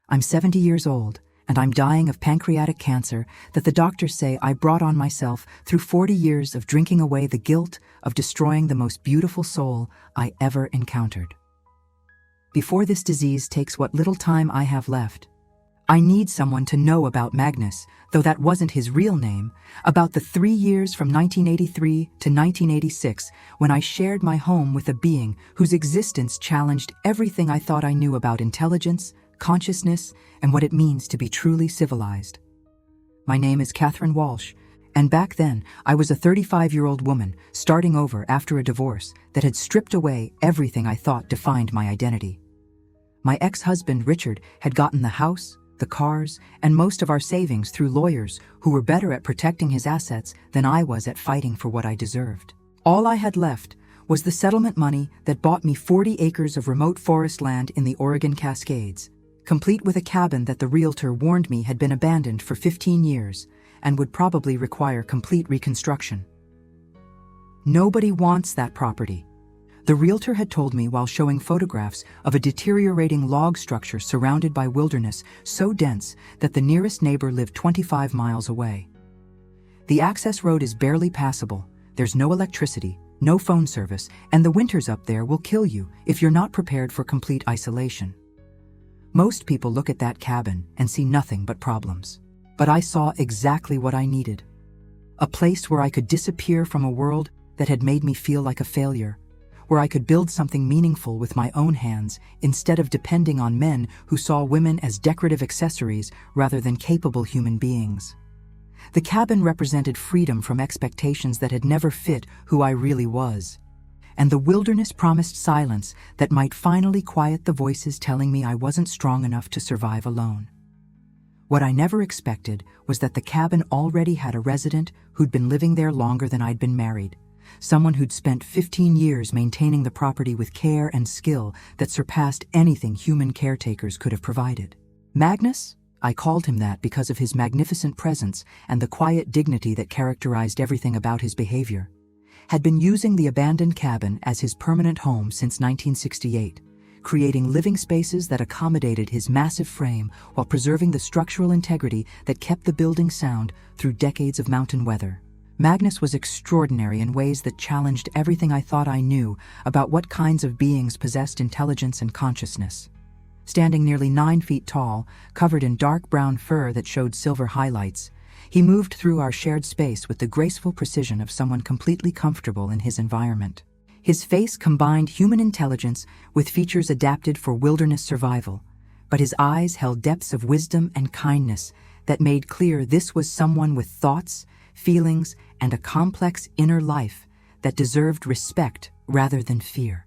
I'm 70 years old, and I'm dying of pancreatic cancer that the doctors say I brought on myself through 40 years of drinking away the guilt of destroying the most beautiful soul I ever encountered. Before this disease takes what little time I have left, I need someone to know about Magnus, though that wasn't his real name, about the 3 years from 1983 to 1986 when I shared my home with a being whose existence challenged everything I thought I knew about intelligence, consciousness, and what it means to be truly civilized. My name is Catherine Walsh, and back then I was a 35-year-old woman starting over after a divorce that had stripped away everything I thought defined my identity. My ex-husband Richard had gotten the house, the cars, and most of our savings through lawyers who were better at protecting his assets than I was at fighting for what I deserved. All I had left was the settlement money that bought me 40 acres of remote forest land in the Oregon Cascades, complete with a cabin that the realtor warned me had been abandoned for 15 years and would probably require complete reconstruction. Nobody wants that property. The realtor had told me while showing photographs of a deteriorating log structure surrounded by wilderness so dense that the nearest neighbor lived 25 miles away. The access road is barely passable, there's no electricity, no phone service, and the winters up there will kill you if you're not prepared for complete isolation. Most people look at that cabin and see nothing but problems. But I saw exactly what I needed. A place where I could disappear from a world that had made me feel like a failure, where I could build something meaningful with my own hands instead of depending on men who saw women as decorative accessories rather than capable human beings. The cabin represented freedom from expectations that had never fit who I really was. And the wilderness promised silence that might finally quiet the voices telling me I wasn't strong enough to survive alone. What I never expected was that the cabin already had a resident who'd been living there longer than I'd been married, someone who'd spent 15 years maintaining the property with care and skill that surpassed anything human caretakers could have provided. Magnus? I called him that because of his magnificent presence and the quiet dignity that characterized everything about his behavior, had been using the abandoned cabin as his permanent home since 1968, creating living spaces that accommodated his massive frame while preserving the structural integrity that kept the building sound through decades of mountain weather. Magnus was extraordinary in ways that challenged everything I thought I knew about what kinds of beings possessed intelligence and consciousness. Standing nearly 9 feet tall, covered in dark brown fur that showed silver highlights, he moved through our shared space with the graceful precision of someone completely comfortable in his environment. His face combined human intelligence with features adapted for wilderness survival, but his eyes held depths of wisdom and kindness that made clear this was someone with thoughts, feelings, and a complex inner life that deserved respect rather than fear.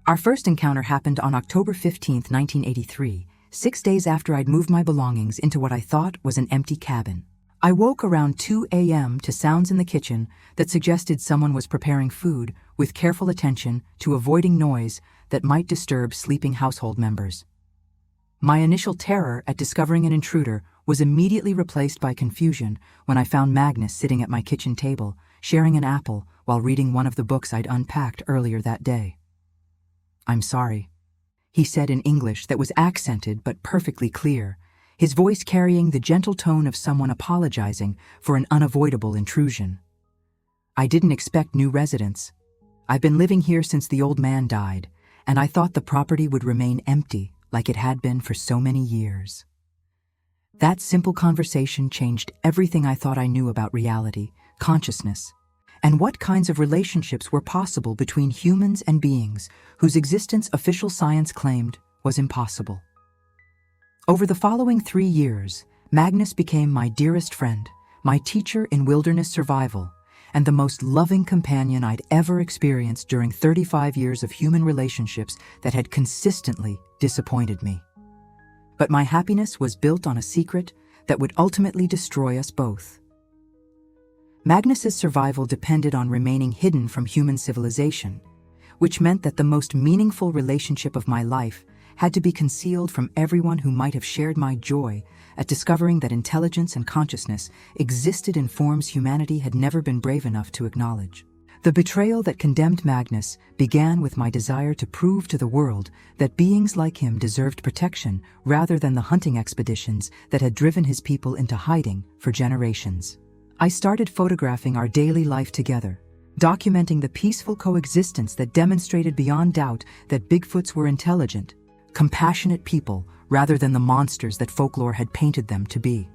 Our first encounter happened on October 15, 1983, 6 days after I'd moved my belongings into what I thought was an empty cabin. I woke around 2 a.m. to sounds in the kitchen that suggested someone was preparing food with careful attention to avoiding noise that might disturb sleeping household members. My initial terror at discovering an intruder was immediately replaced by confusion when I found Magnus sitting at my kitchen table, sharing an apple while reading one of the books I'd unpacked earlier that day. "I'm sorry," he said in English that was accented but perfectly clear, his voice carrying the gentle tone of someone apologizing for an unavoidable intrusion. "I didn't expect new residents. I've been living here since the old man died, and I thought the property would remain empty like it had been for so many years." That simple conversation changed everything I thought I knew about reality, consciousness, and what kinds of relationships were possible between humans and beings whose existence official science claimed was impossible. Over the following 3 years, Magnus became my dearest friend, my teacher in wilderness survival, and the most loving companion I'd ever experienced during 35 years of human relationships that had consistently disappointed me. But my happiness was built on a secret that would ultimately destroy us both. Magnus's survival depended on remaining hidden from human civilization, which meant that the most meaningful relationship of my life had to be concealed from everyone who might have shared my joy at discovering that intelligence and consciousness existed in forms humanity had never been brave enough to acknowledge. The betrayal that condemned Magnus began with my desire to prove to the world that beings like him deserved protection rather than the hunting expeditions that had driven his people into hiding for generations. I started photographing our daily life together, documenting the peaceful coexistence that demonstrated beyond doubt that Bigfoots were intelligent, compassionate people rather than the monsters that folklore had painted them to be.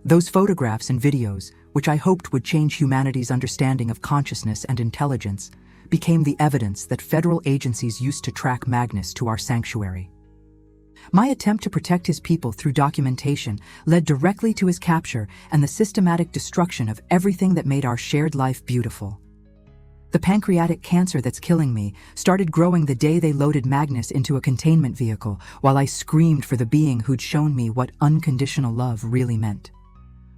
Those photographs and videos, which I hoped would change humanity's understanding of consciousness and intelligence, became the evidence that federal agencies used to track Magnus to our sanctuary. My attempt to protect his people through documentation led directly to his capture and the systematic destruction of everything that made our shared life beautiful. The pancreatic cancer that's killing me started growing the day they loaded Magnus into a containment vehicle, while I screamed for the being who'd shown me what unconditional love really meant.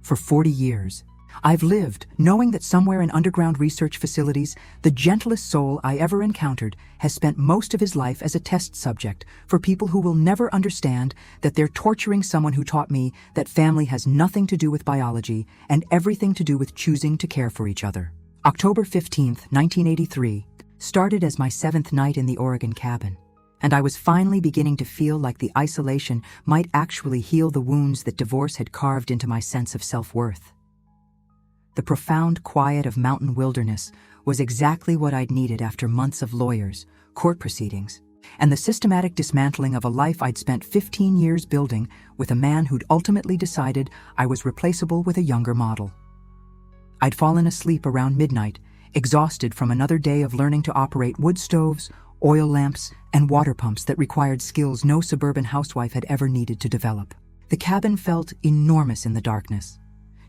For 40 years, I've lived knowing that somewhere in underground research facilities, the gentlest soul I ever encountered has spent most of his life as a test subject for people who will never understand that they're torturing someone who taught me that family has nothing to do with biology and everything to do with choosing to care for each other. October 15, 1983, started as my 7th night in the Oregon cabin, and I was finally beginning to feel like the isolation might actually heal the wounds that divorce had carved into my sense of self-worth. The profound quiet of mountain wilderness was exactly what I'd needed after months of lawyers, court proceedings, and the systematic dismantling of a life I'd spent 15 years building with a man who'd ultimately decided I was replaceable with a younger model. I'd fallen asleep around midnight, exhausted from another day of learning to operate wood stoves, oil lamps, and water pumps that required skills no suburban housewife had ever needed to develop. The cabin felt enormous in the darkness.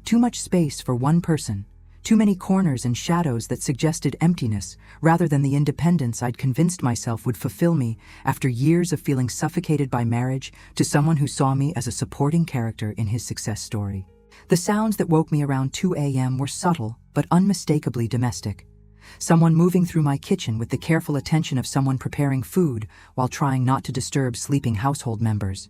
Too much space for one person, too many corners and shadows that suggested emptiness rather than the independence I'd convinced myself would fulfill me after years of feeling suffocated by marriage to someone who saw me as a supporting character in his success story. The sounds that woke me around 2 a.m. were subtle but unmistakably domestic. Someone moving through my kitchen with the careful attention of someone preparing food while trying not to disturb sleeping household members.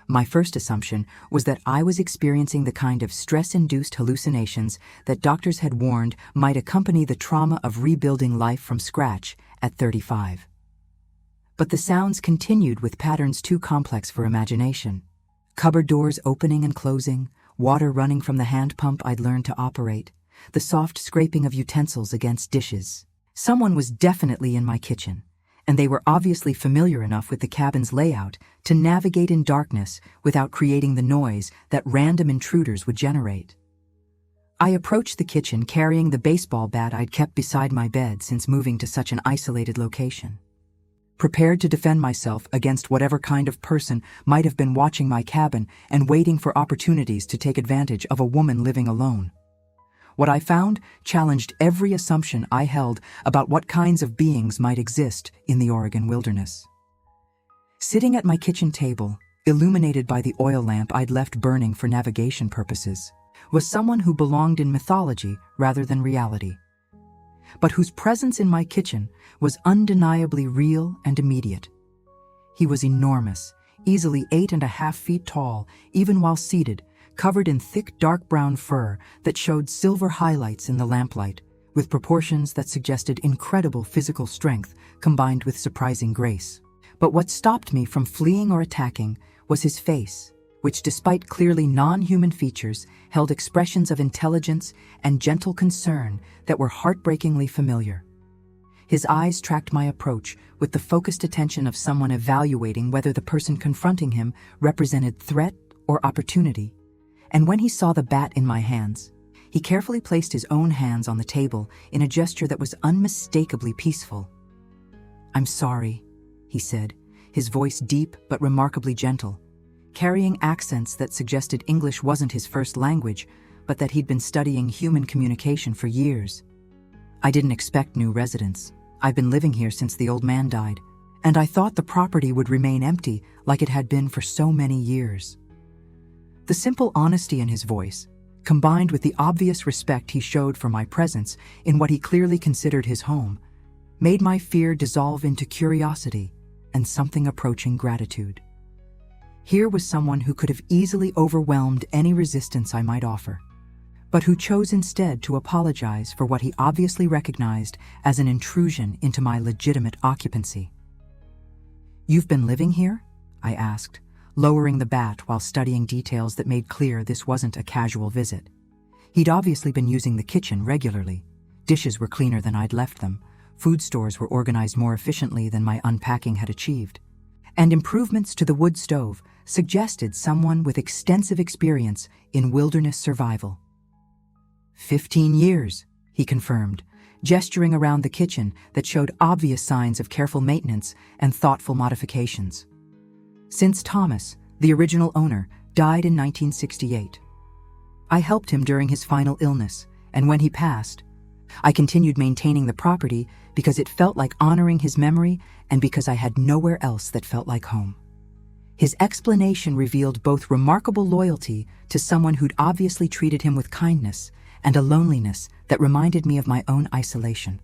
My first assumption was that I was experiencing the kind of stress-induced hallucinations that doctors had warned might accompany the trauma of rebuilding life from scratch at 35. But the sounds continued with patterns too complex for imagination. Cupboard doors opening and closing, water running from the hand pump I'd learned to operate, the soft scraping of utensils against dishes. Someone was definitely in my kitchen, and they were obviously familiar enough with the cabin's layout to navigate in darkness without creating the noise that random intruders would generate. I approached the kitchen carrying the baseball bat I'd kept beside my bed since moving to such an isolated location, prepared to defend myself against whatever kind of person might have been watching my cabin and waiting for opportunities to take advantage of a woman living alone. What I found challenged every assumption I held about what kinds of beings might exist in the Oregon wilderness. Sitting at my kitchen table, illuminated by the oil lamp I'd left burning for navigation purposes, was someone who belonged in mythology rather than reality, but whose presence in my kitchen was undeniably real and immediate. He was enormous, easily 8.5 feet tall, even while seated, covered in thick dark brown fur that showed silver highlights in the lamplight, with proportions that suggested incredible physical strength combined with surprising grace. But what stopped me from fleeing or attacking was his face, which despite clearly non-human features, held expressions of intelligence and gentle concern that were heartbreakingly familiar. His eyes tracked my approach with the focused attention of someone evaluating whether the person confronting him represented threat or opportunity. And when he saw the bat in my hands, he carefully placed his own hands on the table in a gesture that was unmistakably peaceful. "I'm sorry," he said, his voice deep but remarkably gentle, carrying accents that suggested English wasn't his first language, but that he'd been studying human communication for years. "I didn't expect new residents. I've been living here since the old man died, and I thought the property would remain empty like it had been for so many years." The simple honesty in his voice, combined with the obvious respect he showed for my presence in what he clearly considered his home, made my fear dissolve into curiosity and something approaching gratitude. Here was someone who could have easily overwhelmed any resistance I might offer, but who chose instead to apologize for what he obviously recognized as an intrusion into my legitimate occupancy. "You've been living here?" I asked, lowering the bat while studying details that made clear this wasn't a casual visit. He'd obviously been using the kitchen regularly. Dishes were cleaner than I'd left them, food stores were organized more efficiently than my unpacking had achieved, and improvements to the wood stove suggested someone with extensive experience in wilderness survival. 15 years, he confirmed, gesturing around the kitchen that showed obvious signs of careful maintenance and thoughtful modifications. Since Thomas, the original owner, died in 1968. I helped him during his final illness, and when he passed, I continued maintaining the property because it felt like honoring his memory and because I had nowhere else that felt like home. His explanation revealed both remarkable loyalty to someone who'd obviously treated him with kindness and a loneliness that reminded me of my own isolation.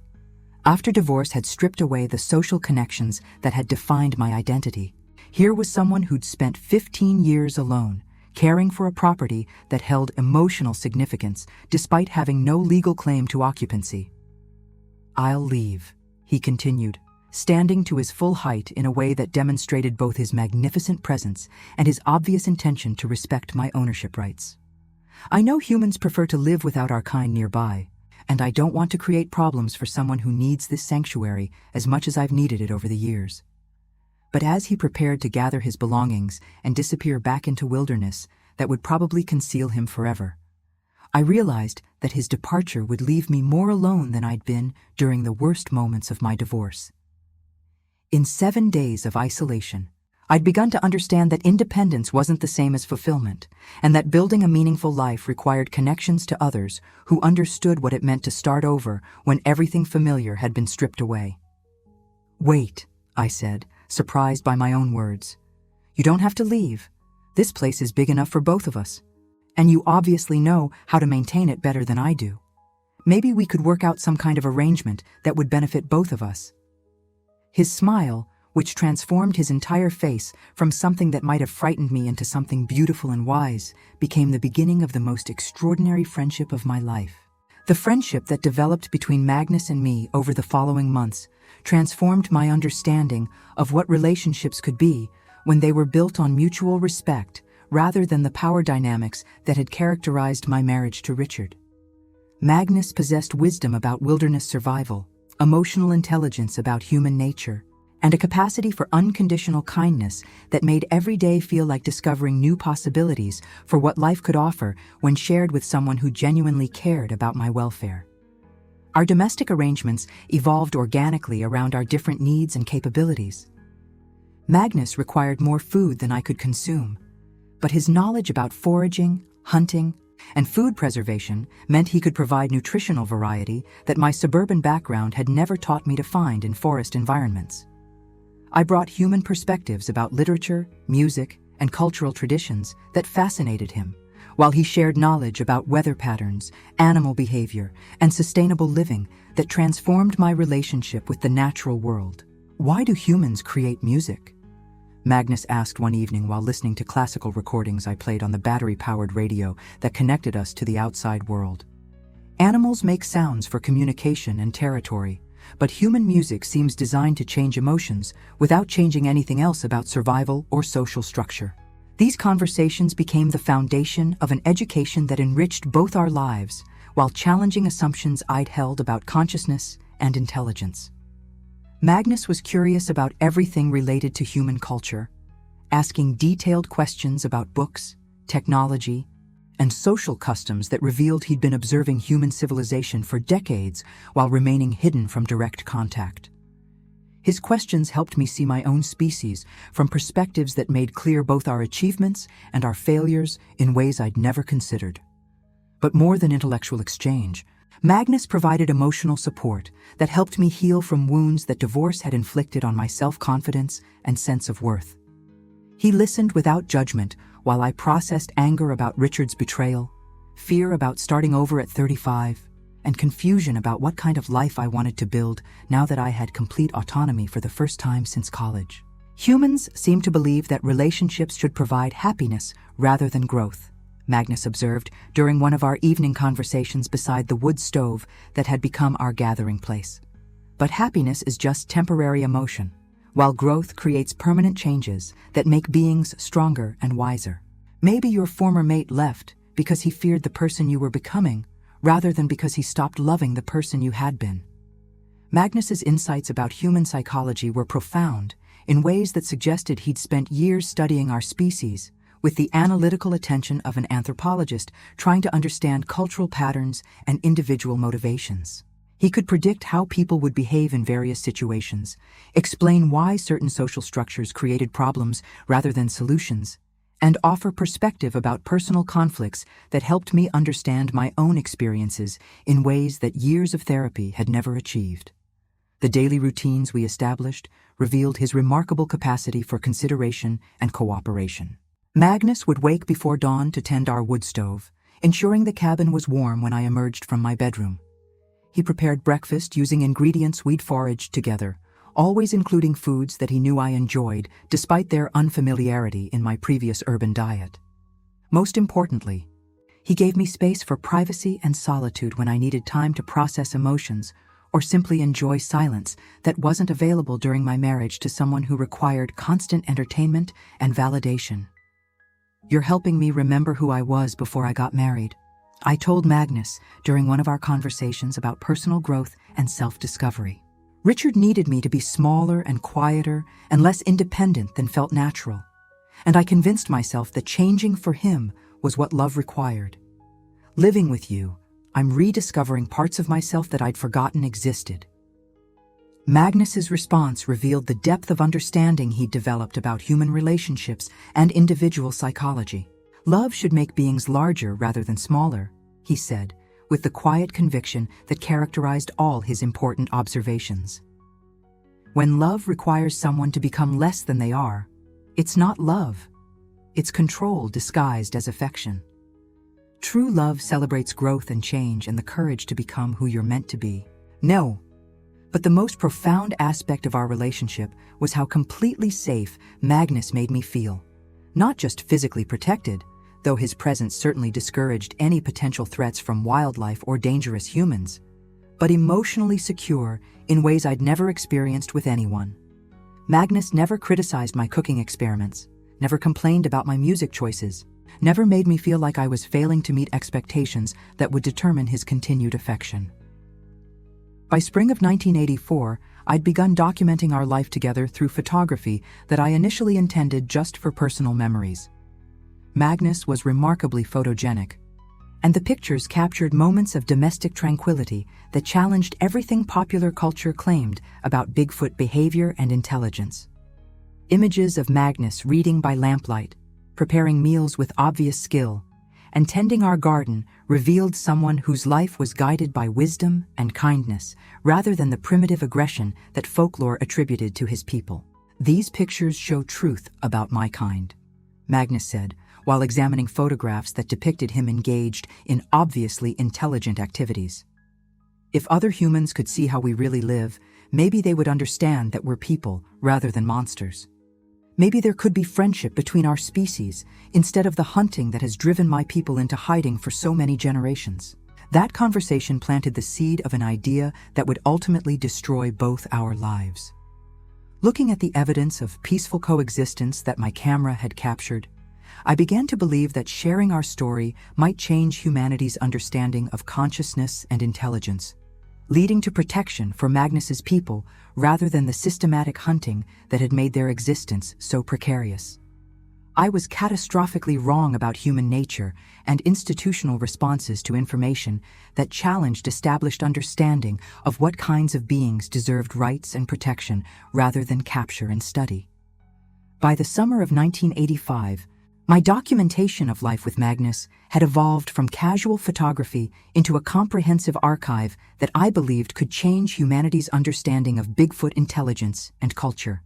After divorce had stripped away the social connections that had defined my identity, here was someone who'd spent 15 years alone, caring for a property that held emotional significance despite having no legal claim to occupancy. "I'll leave," he continued, standing to his full height in a way that demonstrated both his magnificent presence and his obvious intention to respect my ownership rights. "I know humans prefer to live without our kind nearby, and I don't want to create problems for someone who needs this sanctuary as much as I've needed it over the years." But as he prepared to gather his belongings and disappear back into wilderness that would probably conceal him forever, I realized that his departure would leave me more alone than I'd been during the worst moments of my divorce. In 7 days of isolation, I'd begun to understand that independence wasn't the same as fulfillment, and that building a meaningful life required connections to others who understood what it meant to start over when everything familiar had been stripped away. "Wait," I said, surprised by my own words. "You don't have to leave. This place is big enough for both of us, and you obviously know how to maintain it better than I do. Maybe we could work out some kind of arrangement that would benefit both of us." His smile, which transformed his entire face from something that might have frightened me into something beautiful and wise, became the beginning of the most extraordinary friendship of my life. The friendship that developed between Magnus and me over the following months transformed my understanding of what relationships could be when they were built on mutual respect rather than the power dynamics that had characterized my marriage to Richard. Magnus possessed wisdom about wilderness survival, emotional intelligence about human nature, and a capacity for unconditional kindness that made every day feel like discovering new possibilities for what life could offer when shared with someone who genuinely cared about my welfare. Our domestic arrangements evolved organically around our different needs and capabilities. Magnus required more food than I could consume, but his knowledge about foraging, hunting, and food preservation meant he could provide nutritional variety that my suburban background had never taught me to find in forest environments. I brought human perspectives about literature, music, and cultural traditions that fascinated him, while he shared knowledge about weather patterns, animal behavior, and sustainable living that transformed my relationship with the natural world. "Why do humans create music?" Magnus asked one evening while listening to classical recordings I played on the battery-powered radio that connected us to the outside world. "Animals make sounds for communication and territory, but human music seems designed to change emotions without changing anything else about survival or social structure." These conversations became the foundation of an education that enriched both our lives while challenging assumptions I'd held about consciousness and intelligence. Magnus was curious about everything related to human culture, asking detailed questions about books, technology, and social customs that revealed he'd been observing human civilization for decades while remaining hidden from direct contact. His questions helped me see my own species from perspectives that made clear both our achievements and our failures in ways I'd never considered. But more than intellectual exchange, Magnus provided emotional support that helped me heal from wounds that divorce had inflicted on my self-confidence and sense of worth. He listened without judgment while I processed anger about Richard's betrayal, fear about starting over at 35, and confusion about what kind of life I wanted to build now that I had complete autonomy for the first time since college. Humans seem to believe that relationships should provide happiness rather than growth. Magnus observed during one of our evening conversations beside the wood stove that had become our gathering place. But happiness is just temporary emotion, while growth creates permanent changes that make beings stronger and wiser. Maybe your former mate left because he feared the person you were becoming, rather than because he stopped loving the person you had been. Magnus's insights about human psychology were profound, in ways that suggested he'd spent years studying our species, with the analytical attention of an anthropologist trying to understand cultural patterns and individual motivations. He could predict how people would behave in various situations, explain why certain social structures created problems rather than solutions, and offer perspective about personal conflicts that helped me understand my own experiences in ways that years of therapy had never achieved. The daily routines we established revealed his remarkable capacity for consideration and cooperation. Magnus would wake before dawn to tend our wood stove, ensuring the cabin was warm when I emerged from my bedroom. He prepared breakfast using ingredients we'd foraged together, always including foods that he knew I enjoyed despite their unfamiliarity in my previous urban diet. Most importantly, he gave me space for privacy and solitude when I needed time to process emotions or simply enjoy silence that wasn't available during my marriage to someone who required constant entertainment and validation. "You're helping me remember who I was before I got married," I told Magnus during one of our conversations about personal growth and self-discovery. Richard needed me to be smaller and quieter and less independent than felt natural, and I convinced myself that changing for him was what love required. Living with you, I'm rediscovering parts of myself that I'd forgotten existed. Magnus's response revealed the depth of understanding he'd developed about human relationships and individual psychology. "Love should make beings larger rather than smaller," he said, with the quiet conviction that characterized all his important observations. When love requires someone to become less than they are, it's not love. It's control disguised as affection. True love celebrates growth and change and the courage to become who you're meant to be. No. But the most profound aspect of our relationship was how completely safe Magnus made me feel. Not just physically protected, though his presence certainly discouraged any potential threats from wildlife or dangerous humans, but emotionally secure in ways I'd never experienced with anyone. Magnus never criticized my cooking experiments, never complained about my music choices, never made me feel like I was failing to meet expectations that would determine his continued affection. By spring of 1984, I'd begun documenting our life together through photography that I initially intended just for personal memories. Magnus was remarkably photogenic, and the pictures captured moments of domestic tranquility that challenged everything popular culture claimed about Bigfoot behavior and intelligence. Images of Magnus reading by lamplight, preparing meals with obvious skill, and tending our garden revealed someone whose life was guided by wisdom and kindness rather than the primitive aggression that folklore attributed to his people. "These pictures show truth about my kind," Magnus said, while examining photographs that depicted him engaged in obviously intelligent activities. "If other humans could see how we really live, maybe they would understand that we're people rather than monsters. Maybe there could be friendship between our species instead of the hunting that has driven my people into hiding for so many generations." That conversation planted the seed of an idea that would ultimately destroy both our lives. Looking at the evidence of peaceful coexistence that my camera had captured, I began to believe that sharing our story might change humanity's understanding of consciousness and intelligence, leading to protection for Magnus's people rather than the systematic hunting that had made their existence so precarious. I was catastrophically wrong about human nature and institutional responses to information that challenged established understanding of what kinds of beings deserved rights and protection rather than capture and study. By the summer of 1985, my documentation of life with Magnus had evolved from casual photography into a comprehensive archive that I believed could change humanity's understanding of Bigfoot intelligence and culture.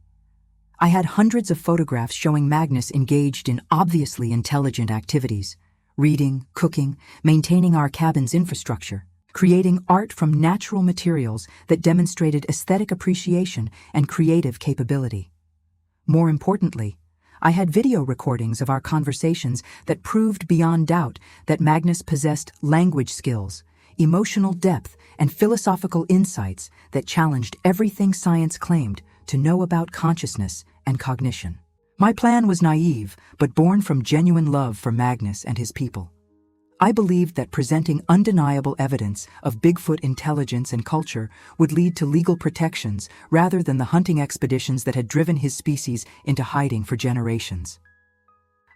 I had hundreds of photographs showing Magnus engaged in obviously intelligent activities, reading, cooking, maintaining our cabin's infrastructure, creating art from natural materials that demonstrated aesthetic appreciation and creative capability. More importantly, I had video recordings of our conversations that proved beyond doubt that Magnus possessed language skills, emotional depth, and philosophical insights that challenged everything science claimed to know about consciousness and cognition. My plan was naive, but born from genuine love for Magnus and his people. I believed that presenting undeniable evidence of Bigfoot intelligence and culture would lead to legal protections rather than the hunting expeditions that had driven his species into hiding for generations.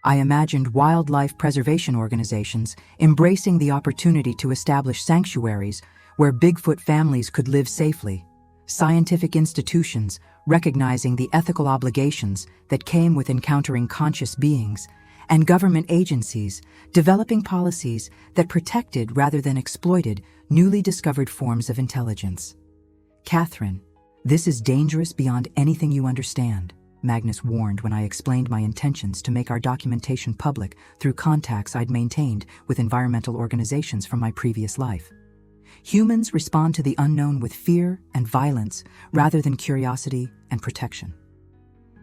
I imagined wildlife preservation organizations embracing the opportunity to establish sanctuaries where Bigfoot families could live safely, scientific institutions recognizing the ethical obligations that came with encountering conscious beings, and government agencies developing policies that protected rather than exploited newly discovered forms of intelligence. Catherine, this is dangerous beyond anything you understand, Magnus warned when I explained my intentions to make our documentation public through contacts I'd maintained with environmental organizations from my previous life. Humans respond to the unknown with fear and violence rather than curiosity and protection.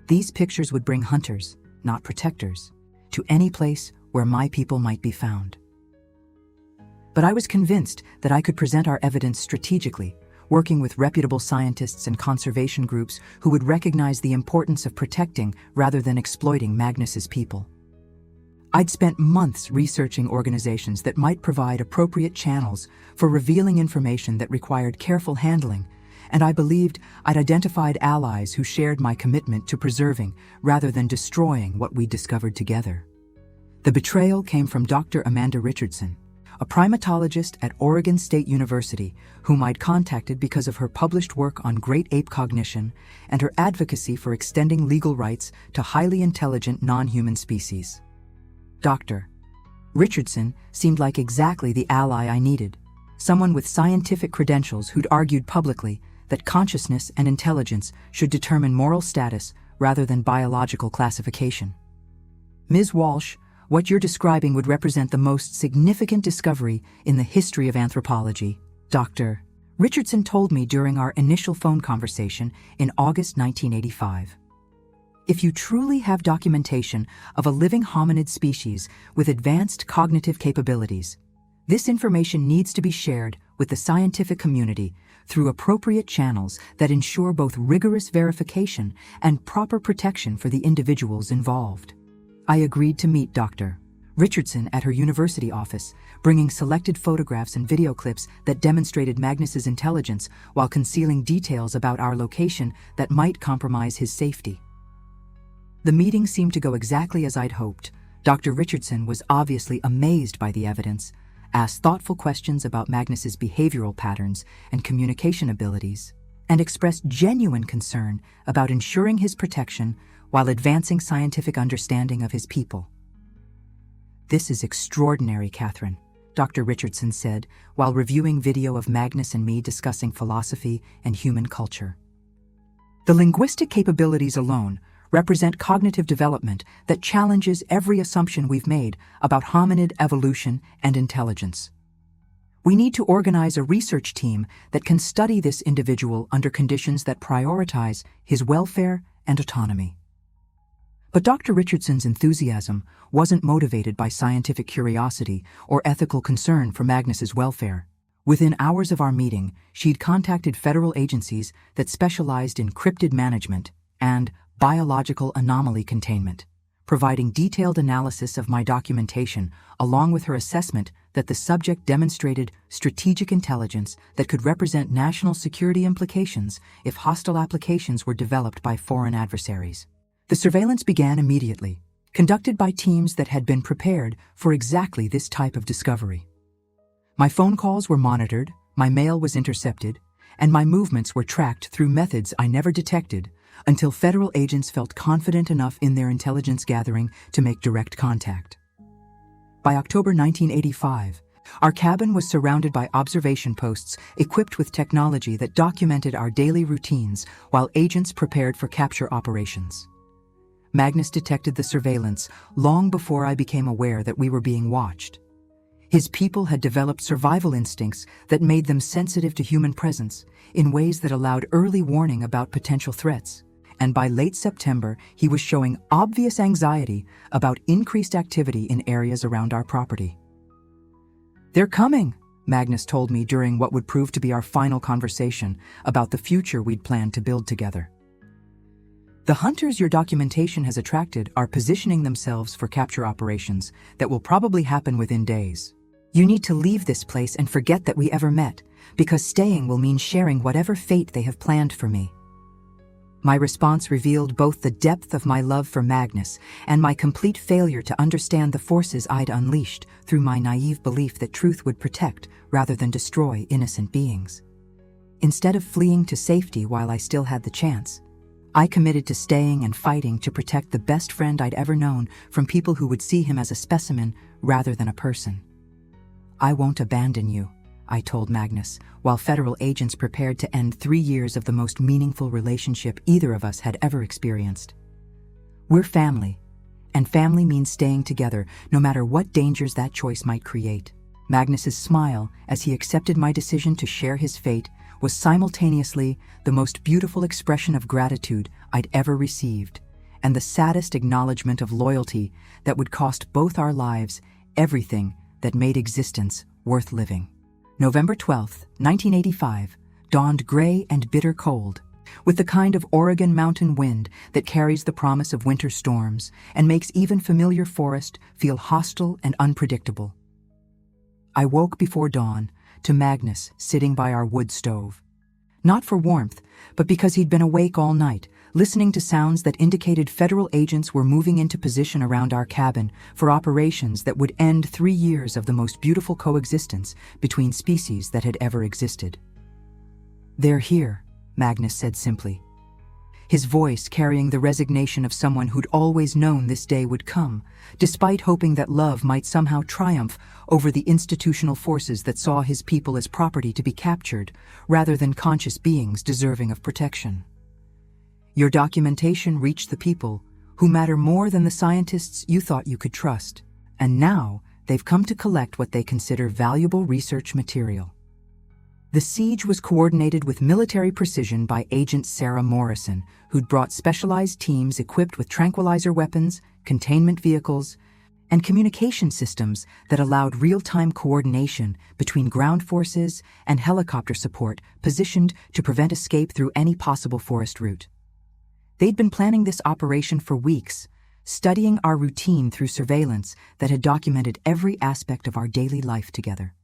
These pictures would bring hunters, not protectors, to any place where my people might be found. But I was convinced that I could present our evidence strategically, working with reputable scientists and conservation groups who would recognize the importance of protecting rather than exploiting Magnus's people. I'd spent months researching organizations that might provide appropriate channels for revealing information that required careful handling, and I believed I'd identified allies who shared my commitment to preserving rather than destroying what we discovered together. The betrayal came from Dr. Amanda Richardson, a primatologist at Oregon State University whom I'd contacted because of her published work on great ape cognition and her advocacy for extending legal rights to highly intelligent non-human species. Dr. Richardson seemed like exactly the ally I needed, someone with scientific credentials who'd argued publicly that consciousness and intelligence should determine moral status rather than biological classification. Ms. Walsh, what you're describing would represent the most significant discovery in the history of anthropology, Dr. Richardson told me during our initial phone conversation in August 1985. If you truly have documentation of a living hominid species with advanced cognitive capabilities, this information needs to be shared with the scientific community through appropriate channels that ensure both rigorous verification and proper protection for the individuals involved. I agreed to meet Dr. Richardson at her university office, bringing selected photographs and video clips that demonstrated Magnus's intelligence while concealing details about our location that might compromise his safety. The meeting seemed to go exactly as I'd hoped. Dr. Richardson was obviously amazed by the evidence, asked thoughtful questions about Magnus's behavioral patterns and communication abilities, and expressed genuine concern about ensuring his protection while advancing scientific understanding of his people. "This is extraordinary, Catherine," Dr. Richardson said while reviewing video of Magnus and me discussing philosophy and human culture. "The linguistic capabilities alone represent cognitive development that challenges every assumption we've made about hominid evolution and intelligence. We need to organize a research team that can study this individual under conditions that prioritize his welfare and autonomy." But Dr. Richardson's enthusiasm wasn't motivated by scientific curiosity or ethical concern for Magnus's welfare. Within hours of our meeting, she'd contacted federal agencies that specialized in cryptid management and biological anomaly containment, providing detailed analysis of my documentation along with her assessment that the subject demonstrated strategic intelligence that could represent national security implications if hostile applications were developed by foreign adversaries. The surveillance began immediately, conducted by teams that had been prepared for exactly this type of discovery. My phone calls were monitored, my mail was intercepted, and my movements were tracked through methods I never detected until federal agents felt confident enough in their intelligence gathering to make direct contact. By October 1985, our cabin was surrounded by observation posts equipped with technology that documented our daily routines while agents prepared for capture operations. Magnus detected the surveillance long before I became aware that we were being watched. His people had developed survival instincts that made them sensitive to human presence in ways that allowed early warning about potential threats, and by late September, he was showing obvious anxiety about increased activity in areas around our property. "They're coming," Magnus told me during what would prove to be our final conversation about the future we'd planned to build together. "The hunters your documentation has attracted are positioning themselves for capture operations that will probably happen within days. You need to leave this place and forget that we ever met, because staying will mean sharing whatever fate they have planned for me." My response revealed both the depth of my love for Magnus and my complete failure to understand the forces I'd unleashed through my naive belief that truth would protect rather than destroy innocent beings. Instead of fleeing to safety while I still had the chance, I committed to staying and fighting to protect the best friend I'd ever known from people who would see him as a specimen rather than a person. "I won't abandon you," I told Magnus, while federal agents prepared to end 3 years of the most meaningful relationship either of us had ever experienced. "We're family, and family means staying together no matter what dangers that choice might create." Magnus's smile, as he accepted my decision to share his fate, was simultaneously the most beautiful expression of gratitude I'd ever received, and the saddest acknowledgement of loyalty that would cost both our lives everything that made existence worth living. November 12, 1985, dawned gray and bitter cold, with the kind of Oregon mountain wind that carries the promise of winter storms and makes even familiar forest feel hostile and unpredictable. I woke before dawn to Magnus sitting by our wood stove. Not for warmth, but because he'd been awake all night, listening to sounds that indicated federal agents were moving into position around our cabin for operations that would end 3 years of the most beautiful coexistence between species that had ever existed. "They're here," Magnus said simply, his voice carrying the resignation of someone who'd always known this day would come, despite hoping that love might somehow triumph over the institutional forces that saw his people as property to be captured, rather than conscious beings deserving of protection. "Your documentation reached the people who matter more than the scientists you thought you could trust, and now they've come to collect what they consider valuable research material." The siege was coordinated with military precision by Agent Sarah Morrison, who'd brought specialized teams equipped with tranquilizer weapons, containment vehicles, and communication systems that allowed real-time coordination between ground forces and helicopter support positioned to prevent escape through any possible forest route. They'd been planning this operation for weeks, studying our routine through surveillance that had documented every aspect of our daily life together.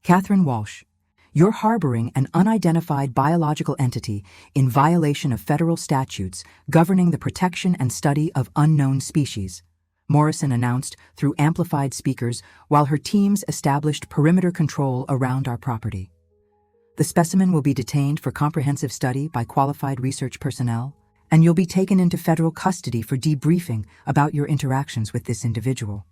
"Catherine Walsh, you're harboring an unidentified biological entity in violation of federal statutes governing the protection and study of unknown species," Morrison announced through amplified speakers while her teams established perimeter control around our property. "The specimen will be detained for comprehensive study by qualified research personnel, and you'll be taken into federal custody for debriefing about your interactions with this individual."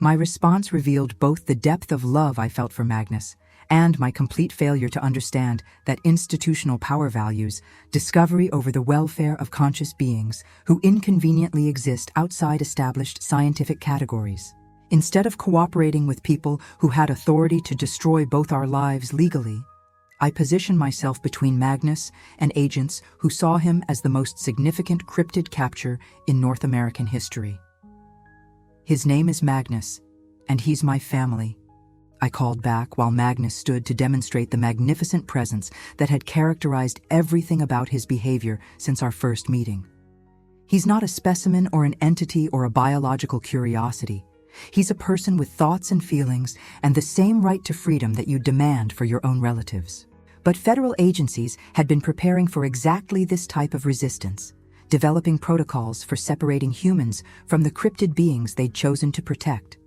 My response revealed both the depth of love I felt for Magnus and my complete failure to understand that institutional power values discovery over the welfare of conscious beings who inconveniently exist outside established scientific categories. Instead of cooperating with people who had authority to destroy both our lives legally, I positioned myself between Magnus and agents who saw him as the most significant cryptid capture in North American history. "His name is Magnus, and he's my family," I called back while Magnus stood to demonstrate the magnificent presence that had characterized everything about his behavior since our first meeting. "He's not a specimen or an entity or a biological curiosity. He's a person with thoughts and feelings and the same right to freedom that you demand for your own relatives." But federal agencies had been preparing for exactly this type of resistance, developing protocols for separating humans from the cryptid beings they'd chosen to protect.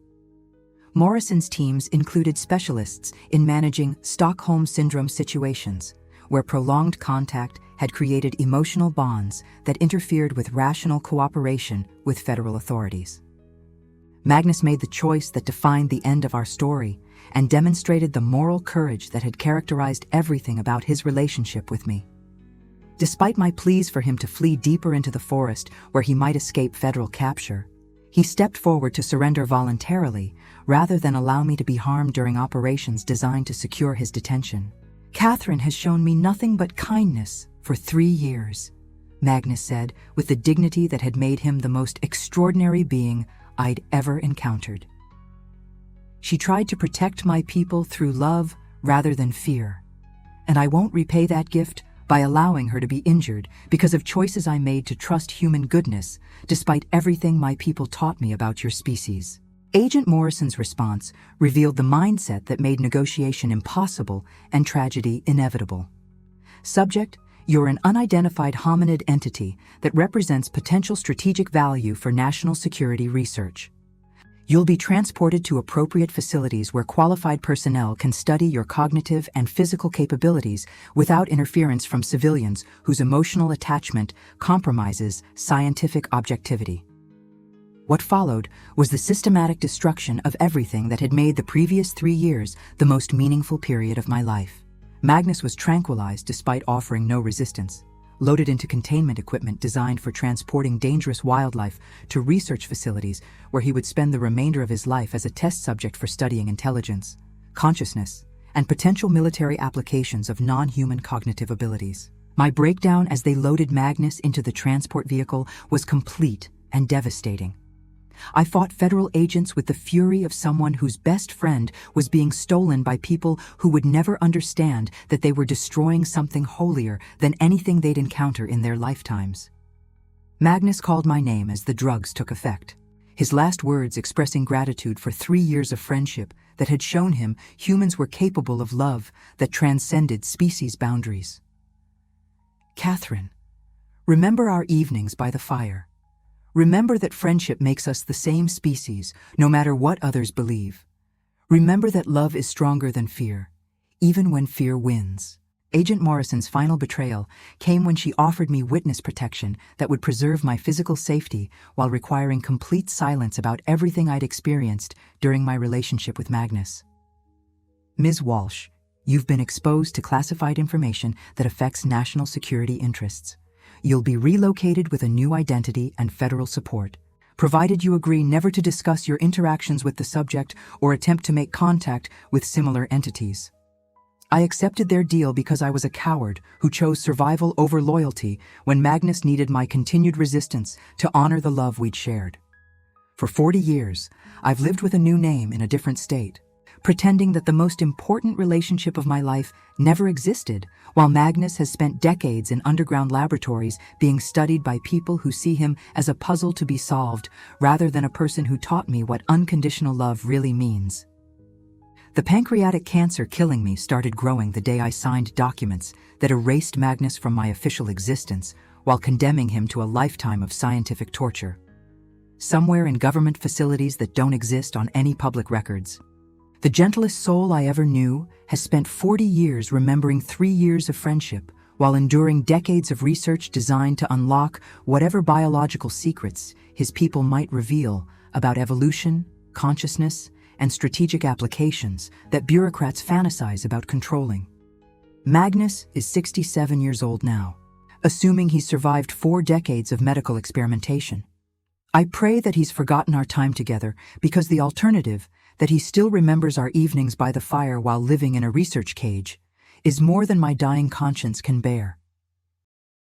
Morrison's teams included specialists in managing Stockholm Syndrome situations, where prolonged contact had created emotional bonds that interfered with rational cooperation with federal authorities. Magnus made the choice that defined the end of our story and demonstrated the moral courage that had characterized everything about his relationship with me. Despite my pleas for him to flee deeper into the forest where he might escape federal capture, he stepped forward to surrender voluntarily rather than allow me to be harmed during operations designed to secure his detention. "Catherine has shown me nothing but kindness for 3 years," Magnus said, with the dignity that had made him the most extraordinary being I'd ever encountered. She tried to protect my people through love rather than fear, and I won't repay that gift by allowing her to be injured because of choices I made to trust human goodness, despite everything my people taught me about your species. Agent Morrison's response revealed the mindset that made negotiation impossible and tragedy inevitable. Subject: you're an unidentified hominid entity that represents potential strategic value for national security research. You'll be transported to appropriate facilities where qualified personnel can study your cognitive and physical capabilities without interference from civilians whose emotional attachment compromises scientific objectivity. What followed was the systematic destruction of everything that had made the previous 3 years the most meaningful period of my life. Magnus was tranquilized despite offering no resistance, loaded into containment equipment designed for transporting dangerous wildlife to research facilities where he would spend the remainder of his life as a test subject for studying intelligence, consciousness, and potential military applications of non-human cognitive abilities. My breakdown as they loaded Magnus into the transport vehicle was complete and devastating. I fought federal agents with the fury of someone whose best friend was being stolen by people who would never understand that they were destroying something holier than anything they'd encounter in their lifetimes. Magnus called my name as the drugs took effect, his last words expressing gratitude for 3 years of friendship that had shown him humans were capable of love that transcended species boundaries. Catherine, remember our evenings by the fire. Remember that friendship makes us the same species, no matter what others believe. Remember that love is stronger than fear, even when fear wins. Agent Morrison's final betrayal came when she offered me witness protection that would preserve my physical safety while requiring complete silence about everything I'd experienced during my relationship with Magnus. Ms. Walsh, you've been exposed to classified information that affects national security interests. You'll be relocated with a new identity and federal support, provided you agree never to discuss your interactions with the subject or attempt to make contact with similar entities. I accepted their deal because I was a coward who chose survival over loyalty when Magnus needed my continued resistance to honor the love we'd shared. For 40 years, I've lived with a new name in a different state, pretending that the most important relationship of my life never existed, while Magnus has spent decades in underground laboratories being studied by people who see him as a puzzle to be solved rather than a person who taught me what unconditional love really means. The pancreatic cancer killing me started growing the day I signed documents that erased Magnus from my official existence while condemning him to a lifetime of scientific torture. Somewhere in government facilities that don't exist on any public records. The gentlest soul I ever knew has spent 40 years remembering 3 years of friendship while enduring decades of research designed to unlock whatever biological secrets his people might reveal about evolution, consciousness, and strategic applications that bureaucrats fantasize about controlling. Magnus is 67 years old now, assuming he's survived 4 decades of medical experimentation. I pray that he's forgotten our time together because the alternative, that he still remembers our evenings by the fire while living in a research cage, is more than my dying conscience can bear.